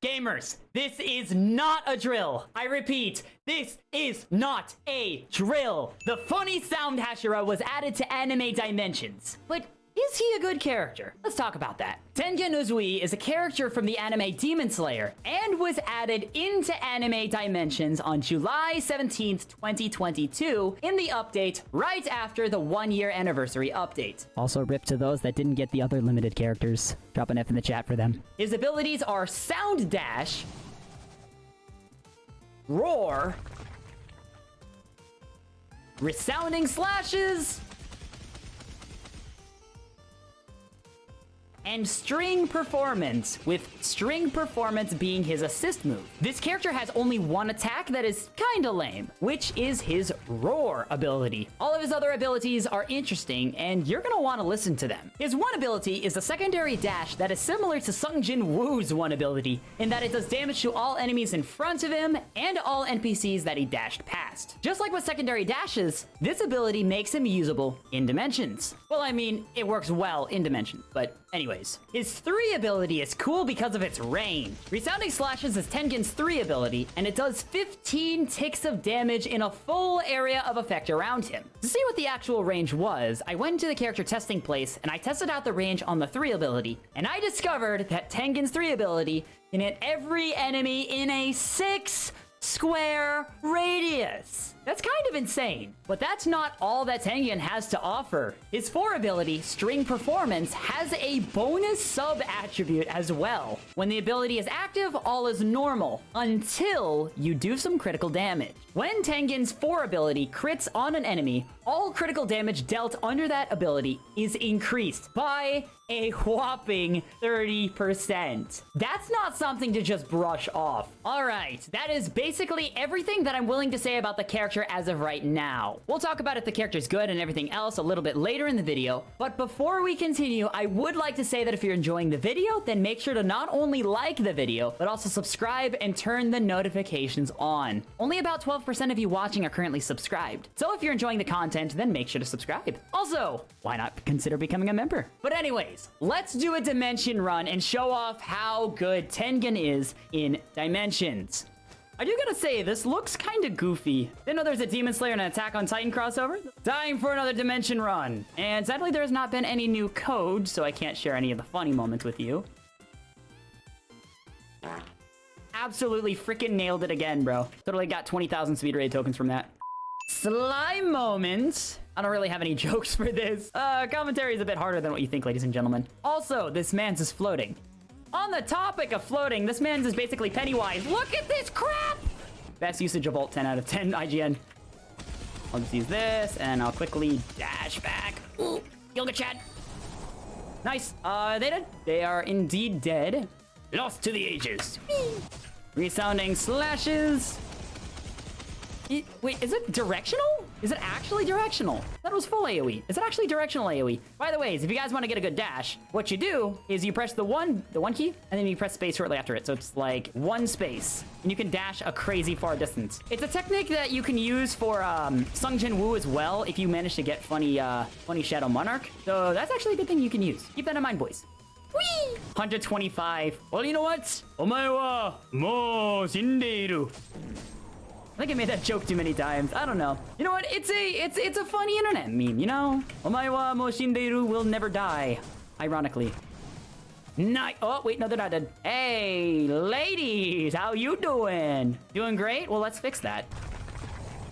Gamers, this is not a drill. I repeat, this is not a drill. The funny sound Hashira was added to anime dimensions. But is he a good character? Let's talk about that. Tengen UZUI is a character from the anime Demon Slayer and was added into anime dimensions on July 17th, 2022 in the update right after the 1-year anniversary update. Also rip to those that didn't get the other limited characters. Drop an F in the chat for them. His abilities are Sound Dash, Roar, Resounding Slashes, and String Performance, with String Performance being his assist move. This character has only one attack that is kinda lame, which is his Roar ability. All of his other abilities are interesting, and you're gonna wanna listen to them. His one ability is a secondary dash that is similar to Sung Jin Woo's one ability, in that it does damage to all enemies in front of him and all NPCs that he dashed past. Just like with secondary dashes, this ability makes him usable in Dimensions. Well, I mean, it works well in Dimensions, but anyways. His 3 ability is cool because of its range. Resounding Slashes is Tengen's 3 ability, and it does 15 ticks of damage in a full area of effect around him. To see what the actual range was, I went into the character testing place, and I tested out the range on the 3 ability, and I discovered that Tengen's 3 ability can hit every enemy in a 6 square radius. That's kind of insane. But that's not all that Tengen has to offer. His 4 ability, String Performance, has a bonus sub-attribute as well. When the ability is active, all is normal, until you do some critical damage. When Tengen's 4 ability crits on an enemy, all critical damage dealt under that ability is increased by a whopping 30%. That's not something to just brush off. Alright, that is basically everything that I'm willing to say about the character as of right now. We'll talk about if the character's good and everything else a little bit later in the video, but before we continue, I would like to say that if you're enjoying the video, then make sure to not only like the video, but also subscribe and turn the notifications on. Only about 12% of you watching are currently subscribed, so if you're enjoying the content, then make sure to subscribe. Also, why not consider becoming a member? But anyways, let's do a Dimension run and show off how good Tengen is in Dimensions. I do gotta say, this looks kinda goofy. Didn't know there's a Demon Slayer and an Attack on Titan crossover. Time for another Dimension run. And sadly, there has not been any new code, so I can't share any of the funny moments with you. Absolutely freaking nailed it again, bro. Totally got 20,000 speed raid tokens from that. Slime moment. I don't really have any jokes for this. Commentary is a bit harder than what you think, ladies and gentlemen. Also, this man's is floating. On the topic of floating, this man's is basically Pennywise. Look at this crap! Best usage of ult, 10 out of 10, IGN. I'll just use this, and I'll quickly dash back. Ooh, Yoga Chad. Nice. They dead? They are indeed dead. Lost to the ages. Whee! Resounding Slashes. Wait, is it directional? Is it actually directional? That was full AoE. Is it actually directional AoE? By the way, if you guys want to get a good dash, what you do is you press the one key, and then you press space shortly after it. So it's like 1 space, and you can dash a crazy far distance. It's a technique that you can use for Sung Jin Woo as well if you manage to get funny Shadow Monarch. So that's actually a good thing you can use. Keep that in mind, boys. Whee! 125. Well, you know what? Omae wa mou shindeiru. I think I made that joke too many times. I don't know. You know what? It's a funny internet meme, you know? Omae wa mou shindeiru will never die. Ironically. Oh, wait, no, they're not dead. Hey, ladies, how you doing? Doing great? Well, let's fix that.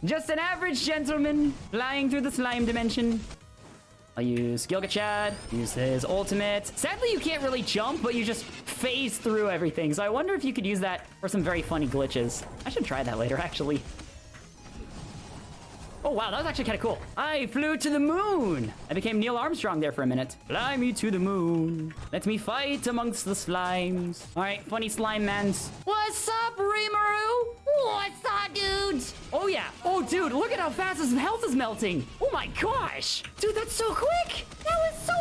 Just an average gentleman flying through the slime dimension. I'll use Gilga Chad, use his ultimate. Sadly, you can't really jump, but you just phase through everything. So I wonder if you could use that for some very funny glitches. I should try that later, actually. Oh, wow, that was actually kind of cool. I flew to the moon. I became Neil Armstrong there for a minute. Fly me to the moon. Let me fight amongst the slimes. All right, funny slime mans. What's up, Rimuru? What's up, dudes? Oh, yeah. Oh, dude, look at how fast his health is melting. Oh, my gosh. Dude, that's so quick. That was so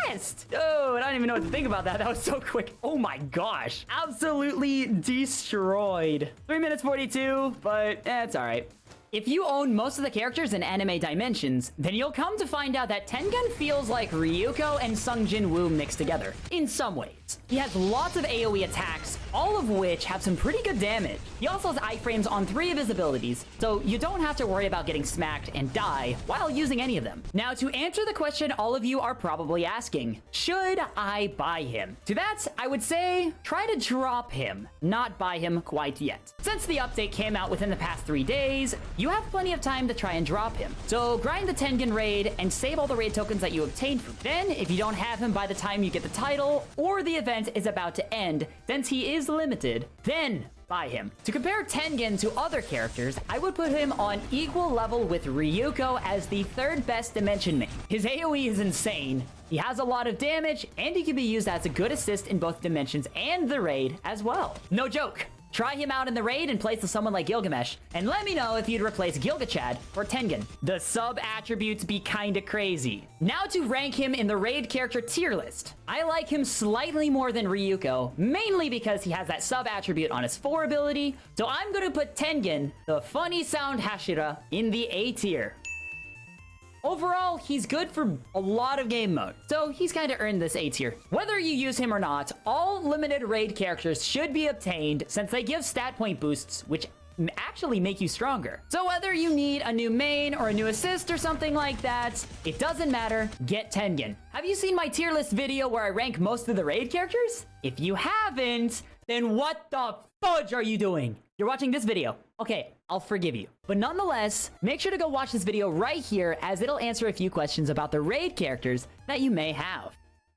fast. Oh, I don't even know what to think about that. That was so quick. Oh, my gosh. Absolutely destroyed. 3 minutes 42, but it's all right. If you own most of the characters in anime dimensions, then you'll come to find out that Tengen feels like Ryuko and Sung Jin Woo mixed together, in some ways. He has lots of AoE attacks, all of which have some pretty good damage. He also has iframes on 3 of his abilities, so you don't have to worry about getting smacked and die while using any of them. Now, to answer the question all of you are probably asking, should I buy him? To that, I would say, try to drop him, not buy him quite yet. Since the update came out within the past 3 days, you have plenty of time to try and drop him. So grind the Tengen raid and save all the raid tokens that you obtained from him. Then, if you don't have him by the time you get the title, or the event is about to end, since he is limited, then buy him. To compare Tengen to other characters, I would put him on equal level with Ryuko as the 3rd best dimension main. His AoE is insane, he has a lot of damage, and he can be used as a good assist in both dimensions and the raid as well. No joke. Try him out in the raid and place with someone like Gilgamesh, and let me know if you'd replace Gilgachad or Tengen. The sub-attributes be kinda crazy. Now to rank him in the raid character tier list. I like him slightly more than Ryuko, mainly because he has that sub-attribute on his 4 ability, so I'm gonna put Tengen, the funny sound Hashira, in the A tier. Overall, he's good for a lot of game mode, so he's kind of earned this A tier. Whether you use him or not, all limited raid characters should be obtained since they give stat point boosts, which actually make you stronger. So whether you need a new main or a new assist or something like that, it doesn't matter, get Tengen. Have you seen my tier list video where I rank most of the raid characters? If you haven't, then what the fudge are you doing? You're watching this video. Okay, I'll forgive you. But nonetheless, make sure to go watch this video right here as it'll answer a few questions about the raid characters that you may have.